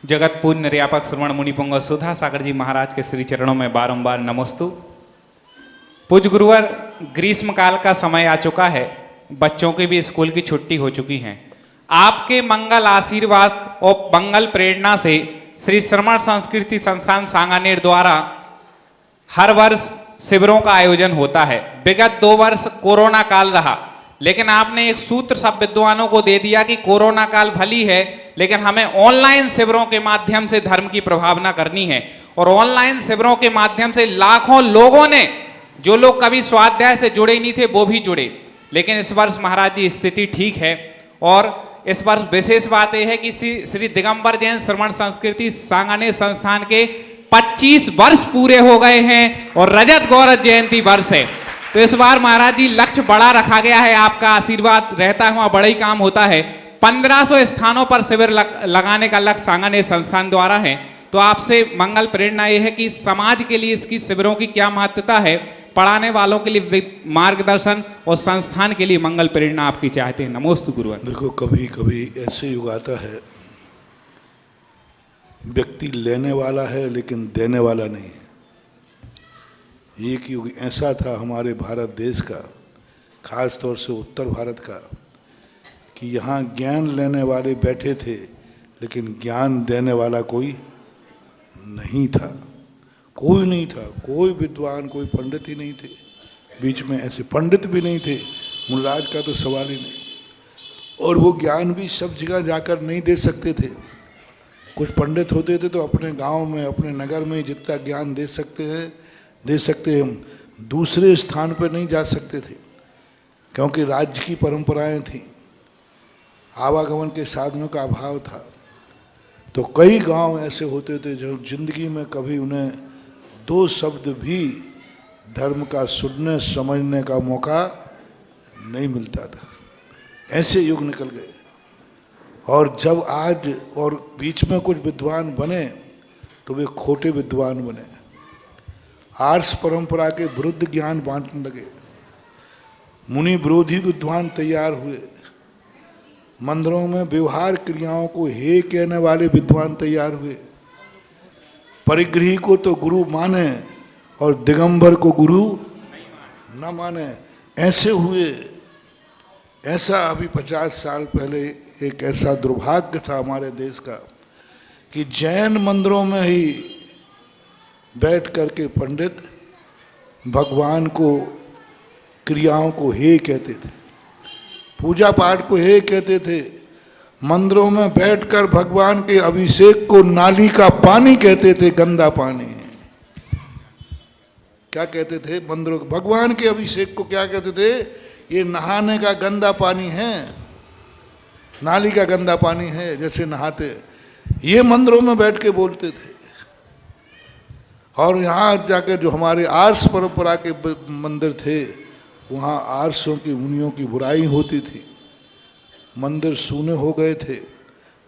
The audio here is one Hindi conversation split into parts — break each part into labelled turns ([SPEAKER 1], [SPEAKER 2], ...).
[SPEAKER 1] जगत पूर्ण निर्यापक श्रवण मुनिपुंग सुधा सागर जी महाराज के श्री चरणों में बारंबार नमस्तु। पूज्य गुरुवर, ग्रीष्म काल का समय आ चुका है, बच्चों की भी स्कूल की छुट्टी हो चुकी है। आपके मंगल आशीर्वाद और मंगल प्रेरणा से श्री श्रवण संस्कृति संस्थान सांगानेर द्वारा हर वर्ष शिविरों का आयोजन होता है। विगत 2 वर्ष कोरोना काल रहा, लेकिन आपने एक सूत्र सब विद्वानों को दे दिया कि कोरोना काल भली है, लेकिन हमें ऑनलाइन शिविरों के माध्यम से धर्म की प्रभावना करनी है। और ऑनलाइन शिविरों के माध्यम से लाखों लोगों ने, जो लोग कभी स्वाध्याय से जुड़े नहीं थे वो भी जुड़े। लेकिन इस वर्ष महाराज जी स्थिति ठीक है, और इस वर्ष विशेष बात यह है कि श्री दिगंबर जैन श्रवण संस्कृति सांगानेर संस्थान के 25 वर्ष पूरे हो गए हैं और रजत गौरव जयंती वर्ष है। तो इस बार महाराज जी लक्ष्य बड़ा रखा गया है, आपका आशीर्वाद रहता है, वहां बड़ा ही काम होता है। 1500 स्थानों पर शिविर लगाने का लक्ष्य सांगानेर संस्थान द्वारा है। तो आपसे मंगल प्रेरणा यह है कि समाज के लिए इसकी शिविरों की क्या महत्वता है, पढ़ाने वालों के लिए मार्गदर्शन और संस्थान के लिए मंगल प्रेरणा आपकी चाहते हैं। नमोस्तु गुरुवर।
[SPEAKER 2] देखो, कभी कभी ऐसे युग आता है, व्यक्ति लेने वाला है लेकिन देने वाला नहीं है। एक युग ऐसा था हमारे भारत देश का, खास तौर से उत्तर भारत का, कि यहाँ ज्ञान लेने वाले बैठे थे लेकिन ज्ञान देने वाला कोई नहीं था। कोई नहीं था, कोई विद्वान, कोई पंडित ही नहीं थे। बीच में ऐसे पंडित भी नहीं थे, मुल्लाज का तो सवाल ही नहीं। और वो ज्ञान भी सब जगह जाकर नहीं दे सकते थे। कुछ पंडित होते थे तो अपने गांव में, अपने नगर में जितना ज्ञान दे सकते हैं, दूसरे स्थान पर नहीं जा सकते थे, क्योंकि राज्य की परंपराएं थीं, आवागमन के साधनों का अभाव था। तो कई गांव ऐसे होते थे जो जिंदगी में कभी उन्हें 2 शब्द भी धर्म का सुनने समझने का मौका नहीं मिलता था। ऐसे युग निकल गए। और जब आज और बीच में कुछ विद्वान बने तो वे खोटे विद्वान बने, आर्ष परंपरा के विरुद्ध ज्ञान बांटने लगे। मुनि विरोधी विद्वान तैयार हुए। मंदिरों में व्यवहार क्रियाओं को हे कहने वाले विद्वान तैयार हुए। परिग्रही को तो गुरु माने और दिगंबर को गुरु न माने, ऐसे हुए। ऐसा अभी 50 साल पहले एक ऐसा दुर्भाग्य था हमारे देश का कि जैन मंदिरों में ही बैठ करके पंडित भगवान को, क्रियाओं को हे कहते थे, पूजा पाठ को हे कहते थे। मंदिरों में बैठकर भगवान के अभिषेक को नाली का पानी कहते थे, गंदा पानी। क्या कहते थे? मंदिरों, भगवान के अभिषेक को क्या कहते थे? ये नहाने का गंदा पानी है, नाली का गंदा पानी है, जैसे नहाते। ये मंदिरों में बैठ के बोलते थे। और यहाँ जाकर जो हमारे आर्ष परंपरा के मंदिर थे, वहाँ आर्षों की, मुनियों की बुराई होती थी। मंदिर सूने हो गए थे,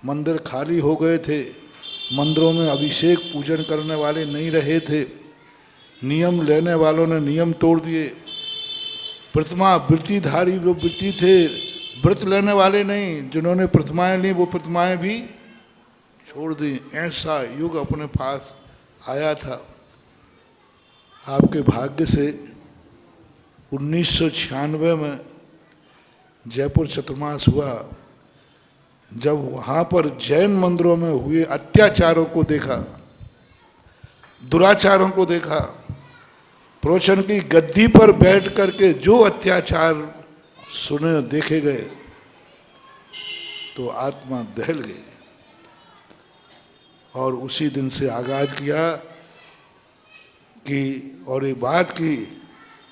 [SPEAKER 2] मंदिर खाली हो गए थे, मंदिरों में अभिषेक पूजन करने वाले नहीं रहे थे। नियम लेने वालों ने नियम तोड़ दिए। प्रतिमा वृत्तिधारी जो वृत्ति थे, व्रत लेने वाले नहीं, जिन्होंने प्रतिमाएं ली वो प्रतिमाएं भी छोड़ दी। ऐसा युग अपने पास आया था। आपके भाग्य से 1996 में जयपुर चतुर्मास हुआ, जब वहाँ पर जैन मंदिरों में हुए अत्याचारों को देखा, दुराचारों को देखा। प्रवचन की गद्दी पर बैठ करके जो अत्याचार सुने देखे गए, तो आत्मा दहल गई। और उसी दिन से आगाज किया कि, और ये बात की,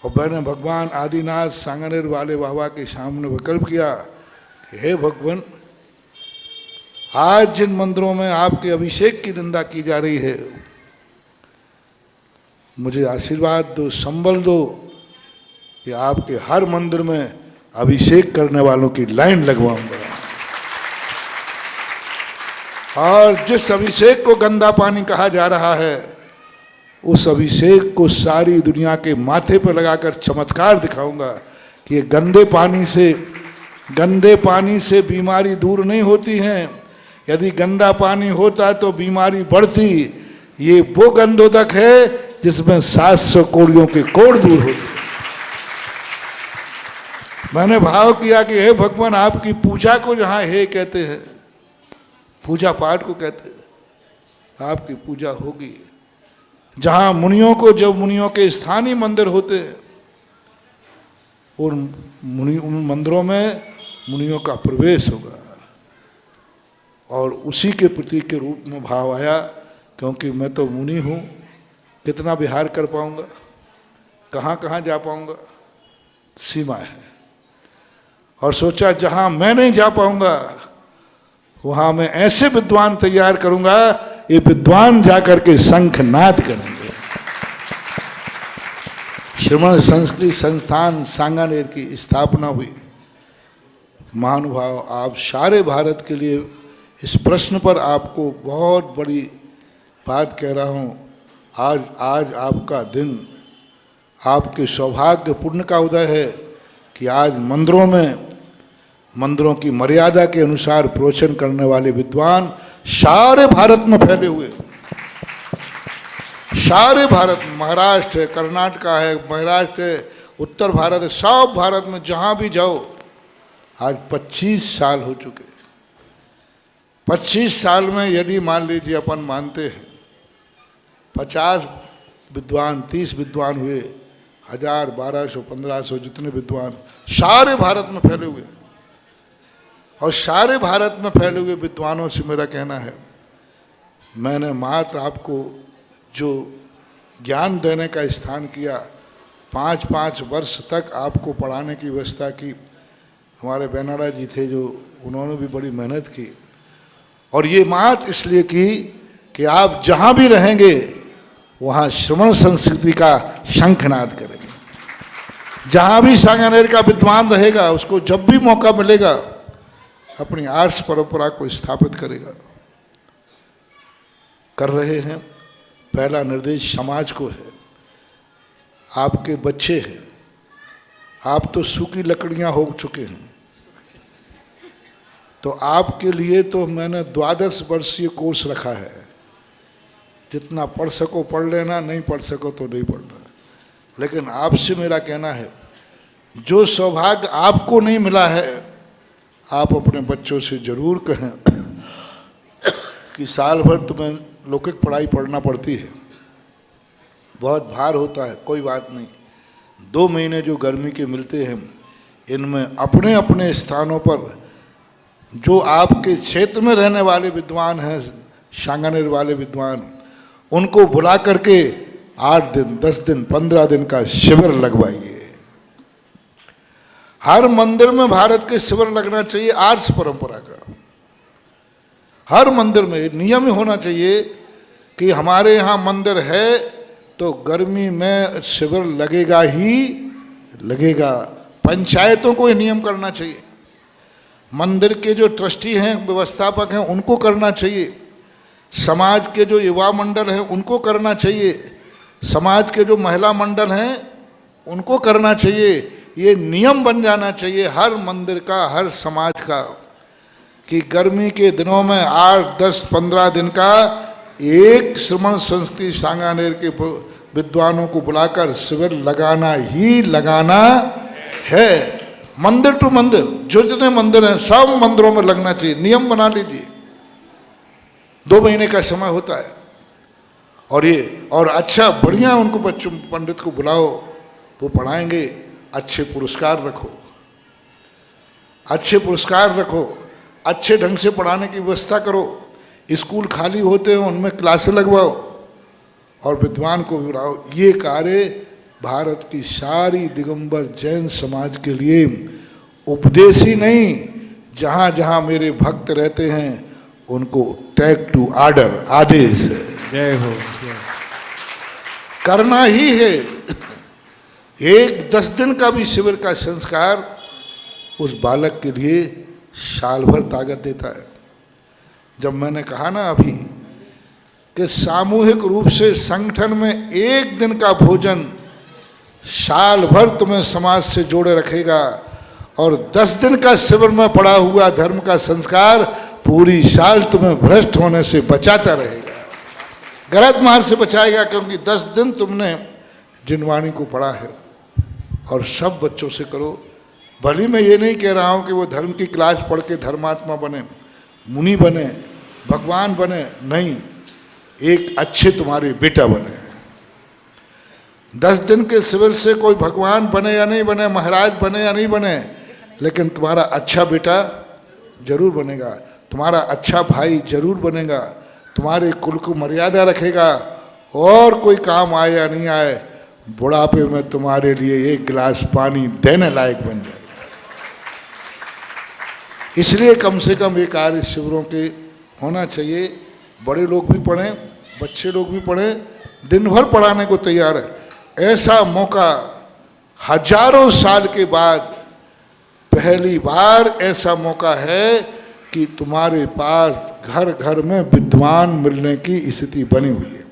[SPEAKER 2] और मैंने भगवान आदिनाथ सांगानेर वाले बाबा के सामने विकल्प किया कि हे भगवान, आज जिन मंदिरों में आपके अभिषेक की निंदा की जा रही है, मुझे आशीर्वाद दो, संबल दो कि आपके हर मंदिर में अभिषेक करने वालों की लाइन लगवाऊंगा। और जिस अभिषेक को गंदा पानी कहा जा रहा है, उस अभिषेक को सारी दुनिया के माथे पर लगाकर चमत्कार दिखाऊंगा कि ये गंदे पानी से बीमारी दूर नहीं होती है। यदि गंदा पानी होता तो बीमारी बढ़ती। ये वो गंधोदक है जिसमें 700 कोड़ियों के कोड़ दूर होते। मैंने भाव किया कि हे भगवान, आपकी पूजा को जहां हे कहते हैं, पूजा पाठ को कहते हैं, आपकी पूजा होगी। जहां मुनियों को, जो मुनियों के स्थानीय मंदिर होते हैं, उन मंदिरों में मुनियों का प्रवेश होगा। और उसी के प्रतीक के रूप में भाव आया, क्योंकि मैं तो मुनि हूँ, कितना विहार कर पाऊंगा, कहाँ कहाँ जा पाऊंगा, सीमा है। और सोचा जहाँ मैं नहीं जा पाऊंगा वहाँ मैं ऐसे विद्वान तैयार करूंगा, ये विद्वान जाकर के शंखनाद करेंगे। श्रमण संस्कृत संस्थान सांगानेर की स्थापना हुई। महानुभाव, आप सारे भारत के लिए इस प्रश्न पर आपको बहुत बड़ी बात कह रहा हूँ। आज आपका दिन, आपके सौभाग्य पुण्य का उदय है कि आज मंदिरों की मर्यादा के अनुसार प्रवचन करने वाले विद्वान सारे भारत में फैले हुए, सारे भारत, महाराष्ट्र है, कर्नाटक है, महाराष्ट्र है, उत्तर भारत है, सब भारत में जहाँ भी जाओ। आज 25 साल हो चुके। 25 साल में यदि मान लीजिए अपन मानते हैं 50 विद्वान, 30 विद्वान हुए, 1000, 1200, 1500 जितने विद्वान सारे भारत में फैले हुए। और सारे भारत में फैले हुए विद्वानों से मेरा कहना है, मैंने मात्र आपको जो ज्ञान देने का स्थान किया, 5-5 वर्ष तक आपको पढ़ाने की व्यवस्था की। हमारे बेनाडा जी थे जो, उन्होंने भी बड़ी मेहनत की। और ये मात्र इसलिए की कि आप जहाँ भी रहेंगे वहाँ श्रमण संस्कृति का शंखनाद करेंगे। जहाँ भी सांगानेर का विद्वान रहेगा, उसको जब भी मौका मिलेगा अपनी आर्ष परंपरा को स्थापित करेगा। कर रहे हैं। पहला निर्देश समाज को है। आपके बच्चे हैं, आप तो सूखी लकड़ियां हो चुके हैं, तो आपके लिए तो मैंने 12 वर्षीय कोर्स रखा है। जितना पढ़ सको पढ़ लेना, नहीं पढ़ सको तो नहीं पढ़ना। लेकिन आपसे मेरा कहना है, जो सौभाग्य आपको नहीं मिला है, आप अपने बच्चों से जरूर कहें कि साल भर तुम्हें लौकिक पढ़ाई पढ़ना पड़ती है, बहुत भार होता है, कोई बात नहीं। 2 महीने जो गर्मी के मिलते हैं, इनमें अपने अपने स्थानों पर जो आपके क्षेत्र में रहने वाले विद्वान हैं, सांगानेर वाले विद्वान, उनको बुला करके 8 दिन, 10 दिन, 15 दिन का शिविर लगवाइए। हर मंदिर में भारत के शिविर लगना चाहिए आर्ष परंपरा का। हर मंदिर में नियम ही होना चाहिए कि हमारे यहाँ मंदिर है तो गर्मी में शिविर लगेगा ही लगेगा। पंचायतों को ये नियम करना चाहिए। मंदिर के जो ट्रस्टी हैं, व्यवस्थापक हैं, उनको करना चाहिए। समाज के जो युवा मंडल हैं उनको करना चाहिए। समाज के जो महिला मंडल हैं उनको करना चाहिए। ये नियम बन जाना चाहिए हर मंदिर का, हर समाज का, कि गर्मी के दिनों में 8, 10, 15 दिन का एक श्रमण संस्कृति सांगानेर के विद्वानों को बुलाकर शिविर लगाना ही लगाना है। मंदिर टू मंदिर, जो जितने मंदिर हैं सब मंदिरों में लगना चाहिए। नियम बना लीजिए। 2 महीने का समय होता है। और अच्छा बढ़िया उनको बच्चों पंडित को बुलाओ, वो पढ़ाएंगे। अच्छे पुरस्कार रखो, अच्छे पुरस्कार रखो, अच्छे ढंग से पढ़ाने की व्यवस्था करो। स्कूल खाली होते हैं उनमें क्लासें लगवाओ और विद्वान को बुलाओ। ये कार्य भारत की सारी दिगंबर जैन समाज के लिए उपदेश ही नहीं, जहाँ जहाँ मेरे भक्त रहते हैं उनको टेक टू ऑर्डर, आदेश है।
[SPEAKER 1] जय हो।
[SPEAKER 2] करना ही है। एक 10 दिन का भी शिविर का संस्कार उस बालक के लिए साल भर ताकत देता है। जब मैंने कहा ना अभी कि सामूहिक रूप से संगठन में 1 दिन का भोजन साल भर तुम्हें समाज से जोड़े रखेगा, और 10 दिन का शिविर में पड़ा हुआ धर्म का संस्कार पूरी साल तुम्हें भ्रष्ट होने से बचाता रहेगा, गलत मार्ग से बचाएगा, क्योंकि 10 दिन तुमने जिन वाणी को पढ़ा है। और सब बच्चों से करो। भली मैं ये नहीं कह रहा हूँ कि वो धर्म की क्लास पढ़ के धर्मात्मा बने, मुनि बने, भगवान बने, नहीं, एक अच्छे तुम्हारे बेटा बने। 10 दिन के शिविर से कोई भगवान बने या नहीं बने, महाराज बने या नहीं बने, लेकिन तुम्हारा अच्छा बेटा जरूर बनेगा, तुम्हारा अच्छा भाई जरूर बनेगा, तुम्हारे कुल को मर्यादा रखेगा, और कोई काम आए या नहीं आए, बुढ़ापे में तुम्हारे लिए एक गिलास पानी देने लायक बन जाएगा। इसलिए कम से कम ये कार्य शिविरों के होना चाहिए। बड़े लोग भी पढ़ें, बच्चे लोग भी पढ़ें, दिन भर पढ़ाने को तैयार है। ऐसा मौका हजारों साल के बाद पहली बार ऐसा मौका है कि तुम्हारे पास घर घर में विद्वान मिलने की स्थिति बनी हुई है।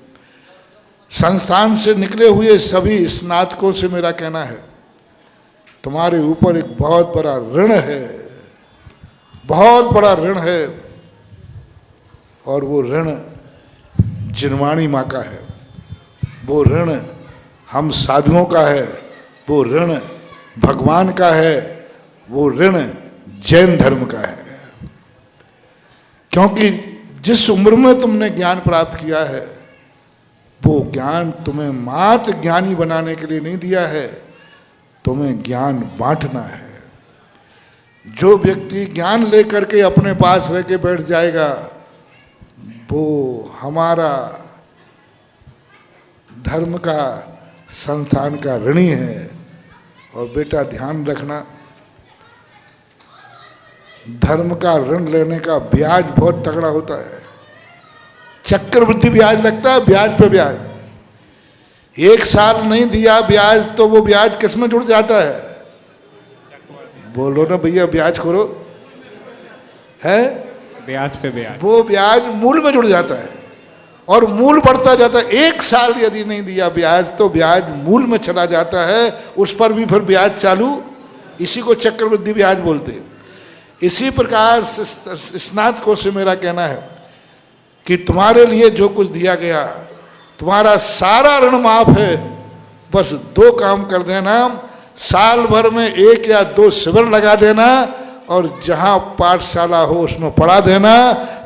[SPEAKER 2] संस्थान से निकले हुए सभी स्नातकों से मेरा कहना है, तुम्हारे ऊपर एक बहुत बड़ा ऋण है, बहुत बड़ा ऋण है, और वो ऋण जिनवाणी माँ का है, वो ऋण हम साधुओं का है, वो ऋण भगवान का है, वो ऋण जैन धर्म का है। क्योंकि जिस उम्र में तुमने ज्ञान प्राप्त किया है, वो ज्ञान तुम्हें मात्र ज्ञानी बनाने के लिए नहीं दिया है, तुम्हें ज्ञान बांटना है। जो व्यक्ति ज्ञान लेकर के अपने पास रह के बैठ जाएगा, वो हमारा धर्म का, संस्थान का ऋणी है। और बेटा ध्यान रखना, धर्म का ऋण लेने का ब्याज बहुत तगड़ा होता है। चक्रवृद्धि ब्याज लगता है, ब्याज पे ब्याज। 1 साल नहीं दिया ब्याज तो वो ब्याज किस में जुड़ जाता है? बोलो ना भैया, ब्याज खोलो, है
[SPEAKER 1] ब्याज पे ब्याज,
[SPEAKER 2] वो ब्याज मूल में जुड़ जाता है, और मूल बढ़ता जाता है। 1 साल यदि नहीं दिया ब्याज तो ब्याज मूल में चला जाता है, उस पर भी फिर ब्याज चालू। इसी को चक्रवृद्धि ब्याज बोलते हैं। इसी प्रकार स्नातकों से मेरा कहना है कि तुम्हारे लिए जो कुछ दिया गया, तुम्हारा सारा ऋण माफ है। बस 2 काम कर देना, साल भर में 1 या 2 शिविर लगा देना, और जहाँ पाठशाला हो उसमें पढ़ा देना,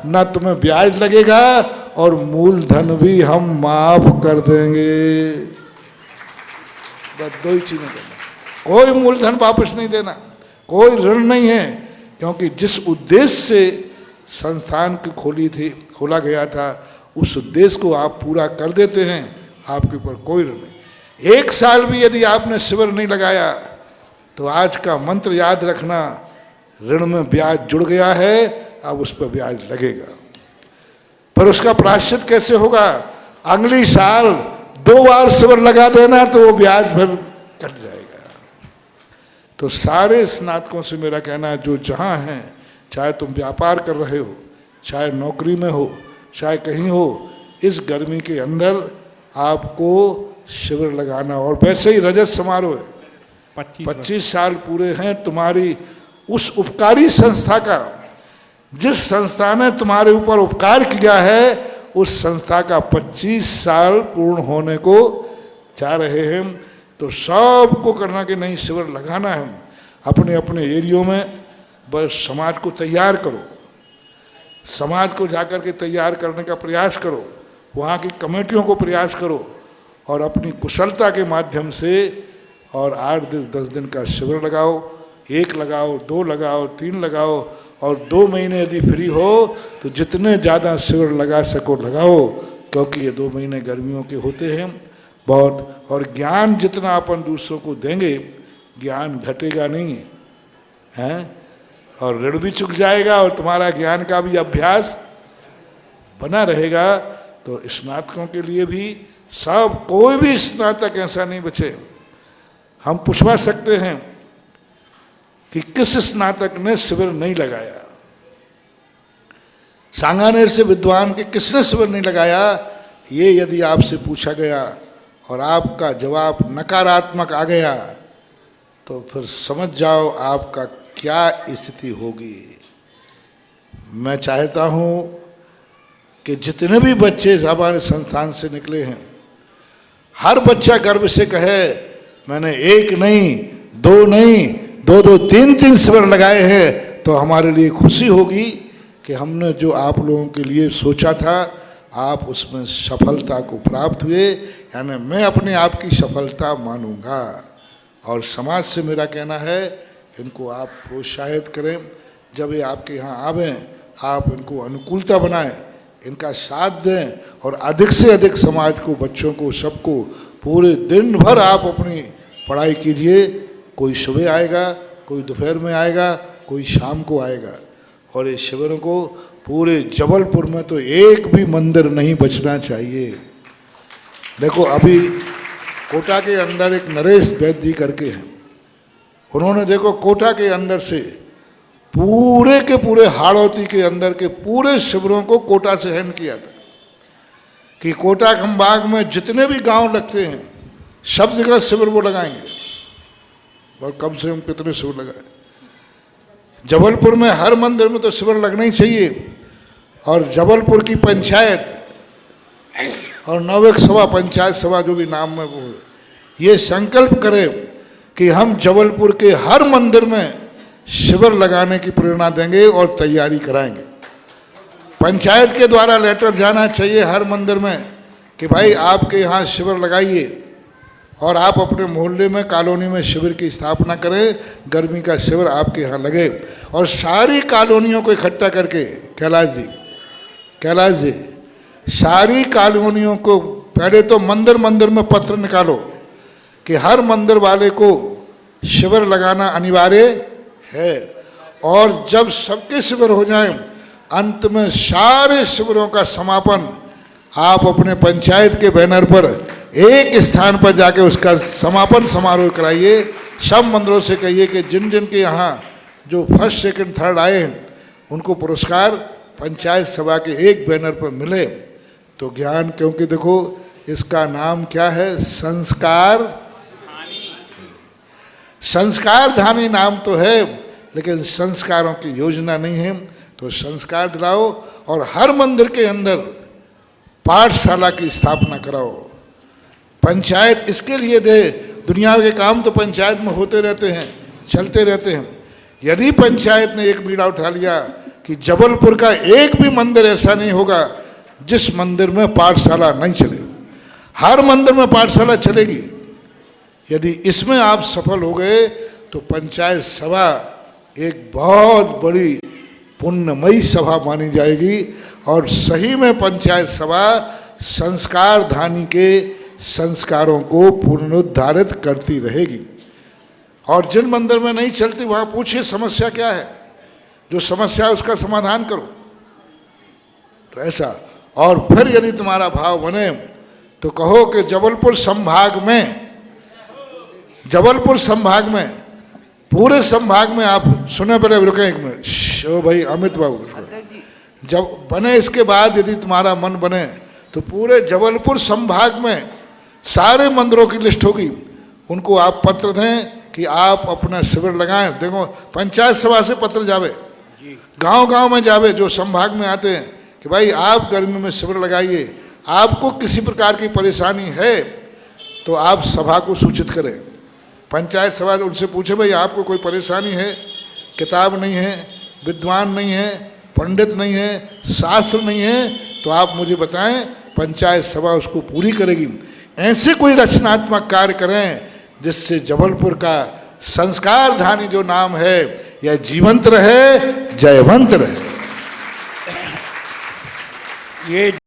[SPEAKER 2] ना तुम्हें ब्याज लगेगा, और मूलधन भी हम माफ कर देंगे। बस 2 ही चीजें करना, कोई मूलधन वापस नहीं देना, कोई ऋण नहीं है। क्योंकि जिस उद्देश्य से संस्थान की खोला गया था, उस उद्देश्य को आप पूरा कर देते हैं, आपके ऊपर कोई ऋण नहीं। 1 साल भी यदि आपने शिविर नहीं लगाया तो आज का मंत्र याद रखना, ऋण में ब्याज जुड़ गया है, अब उस पर ब्याज लगेगा। पर उसका प्रायश्चित कैसे होगा? अगली साल 2 बार शिविर लगा देना तो वो ब्याज भर कट जाएगा। तो सारे स्नातकों से मेरा कहना है, जो जहाँ हैं, चाहे तुम व्यापार कर रहे हो, चाहे नौकरी में हो, चाहे कहीं हो, इस गर्मी के अंदर आपको शिविर लगाना। और वैसे ही रजत समारोह है, 25 साल पूरे हैं तुम्हारी उस उपकारी संस्था का, जिस संस्था ने तुम्हारे ऊपर उपकार किया है, उस संस्था का 25 साल पूर्ण होने को जा रहे हैं। तो सबको करना कि नहीं, शिविर लगाना है अपने अपने एरियो में। बस समाज को तैयार करो, समाज को जाकर के तैयार करने का प्रयास करो, वहाँ की कमेटियों को प्रयास करो, और अपनी कुशलता के माध्यम से और 8-10 दिन का शिविर लगाओ। 1 लगाओ, 2 लगाओ, 3 लगाओ, और 2 महीने यदि फ्री हो तो जितने ज़्यादा शिविर लगा सको लगाओ, क्योंकि ये 2 महीने गर्मियों के होते हैं बहुत। और ज्ञान जितना अपन दूसरों को देंगे, ज्ञान घटेगा नहीं है, और ऋण भी चुक जाएगा, और तुम्हारा ज्ञान का भी अभ्यास बना रहेगा। तो स्नातकों के लिए भी सब, कोई भी स्नातक ऐसा नहीं बचे। हम पूछवा सकते हैं कि किस स्नातक ने शिविर नहीं लगाया, सांगानेर से विद्वान के किसने शिविर नहीं लगाया, ये यदि आपसे पूछा गया और आपका जवाब नकारात्मक आ गया, तो फिर समझ जाओ आपका क्या स्थिति होगी। मैं चाहता हूँ कि जितने भी बच्चे हमारे संस्थान से निकले हैं, हर बच्चा गर्व से कहे मैंने एक नहीं, दो नहीं, दो दो तीन तीन शिविर लगाए हैं, तो हमारे लिए खुशी होगी कि हमने जो आप लोगों के लिए सोचा था आप उसमें सफलता को प्राप्त हुए। यानी मैं अपने आप की सफलता मानूंगा। और समाज से मेरा कहना है इनको आप प्रोत्साहित करें, जब ये आपके यहाँ आवें आप इनको अनुकूलता बनाएं, इनका साथ दें और अधिक से अधिक समाज को, बच्चों को, सबको पूरे दिन भर आप अपनी पढ़ाई कीजिए। कोई सुबह आएगा, कोई दोपहर में आएगा, कोई शाम को आएगा। और इस शिविरों को पूरे जबलपुर में तो एक भी मंदिर नहीं बचना चाहिए। देखो अभी कोटा के अंदर एक नरेश वैद्य जी करके हैं, उन्होंने देखो कोटा के अंदर से पूरे के पूरे हाड़ौती के अंदर के पूरे शिविरों को कोटा से हैंड किया था कि कोटा खंबाग में जितने भी गांव लगते हैं सब जगह शिविर वो लगाएंगे। और कम से कम कितने शिविर लगाए? जबलपुर में हर मंदिर में तो शिविर लगना ही चाहिए। और जबलपुर की पंचायत और नवक सभा, पंचायत सभा जो भी नाम में वो, ये संकल्प करें कि हम जबलपुर के हर मंदिर में शिविर लगाने की प्रेरणा देंगे और तैयारी कराएंगे। पंचायत के द्वारा लेटर जाना चाहिए हर मंदिर में कि भाई आपके यहाँ शिविर लगाइए और आप अपने मोहल्ले में, कॉलोनी में शिविर की स्थापना करें। गर्मी का शिविर आपके यहाँ लगे और सारी कॉलोनियों को इकट्ठा करके, कैलाश जी सारी कॉलोनियों को पहले तो मंदिर मंदिर में पत्र निकालो कि हर मंदिर वाले को शिविर लगाना अनिवार्य है। और जब सबके शिविर हो जाएं, अंत में सारे शिविरों का समापन आप अपने पंचायत के बैनर पर एक स्थान पर जाके उसका समापन समारोह कराइए। सब मंदिरों से कहिए कि जिन जिन के यहाँ जो फर्स्ट, सेकंड, थर्ड आए हैं उनको पुरस्कार पंचायत सभा के एक बैनर पर मिले तो ज्ञान, क्योंकि देखो इसका नाम क्या है, संस्कार धानी नाम तो है, लेकिन संस्कारों की योजना नहीं है। तो संस्कार दिलाओ और हर मंदिर के अंदर पाठशाला की स्थापना कराओ। पंचायत इसके लिए दे, दुनिया के काम तो पंचायत में होते रहते हैं, चलते रहते हैं। यदि पंचायत ने एक बीड़ा उठा लिया कि जबलपुर का एक भी मंदिर ऐसा नहीं होगा जिस मंदिर में पाठशाला नहीं चले, हर मंदिर में पाठशाला चलेगी। यदि इसमें आप सफल हो गए तो पंचायत सभा एक बहुत बड़ी पुण्यमयी सभा मानी जाएगी और सही में पंचायत सभा संस्कार धानी के संस्कारों को पुनरुद्धारित करती रहेगी। और जिन मंदिर में नहीं चलती वहाँ पूछिए समस्या क्या है, जो समस्या है उसका समाधान करो। तो ऐसा, और फिर यदि तुम्हारा भाव बने तो कहो कि जबलपुर संभाग में पूरे संभाग में आप सुने, पहले रुके एक मिनट, शो भाई अमित बाबू, जब बने इसके बाद यदि तुम्हारा मन बने तो पूरे जबलपुर संभाग में सारे मंदिरों की लिस्ट होगी, उनको आप पत्र दें कि आप अपना शिविर लगाएं। देखो पंचायत सभा से पत्र जावे, गांव-गांव में जावे जो संभाग में आते हैं कि भाई आप गर्मी में शिविर लगाइए। आपको किसी प्रकार की परेशानी है तो आप सभा को सूचित करें। पंचायत सभा उनसे पूछे भाई आपको कोई परेशानी है, किताब नहीं है, विद्वान नहीं है, पंडित नहीं है, शास्त्र नहीं है, तो आप मुझे बताएं, पंचायत सभा उसको पूरी करेगी। ऐसे कोई रचनात्मक कार्य करें जिससे जबलपुर का संस्कार धानी जो नाम है यह जीवंत रहे, जयवंत रहे।
[SPEAKER 1] ये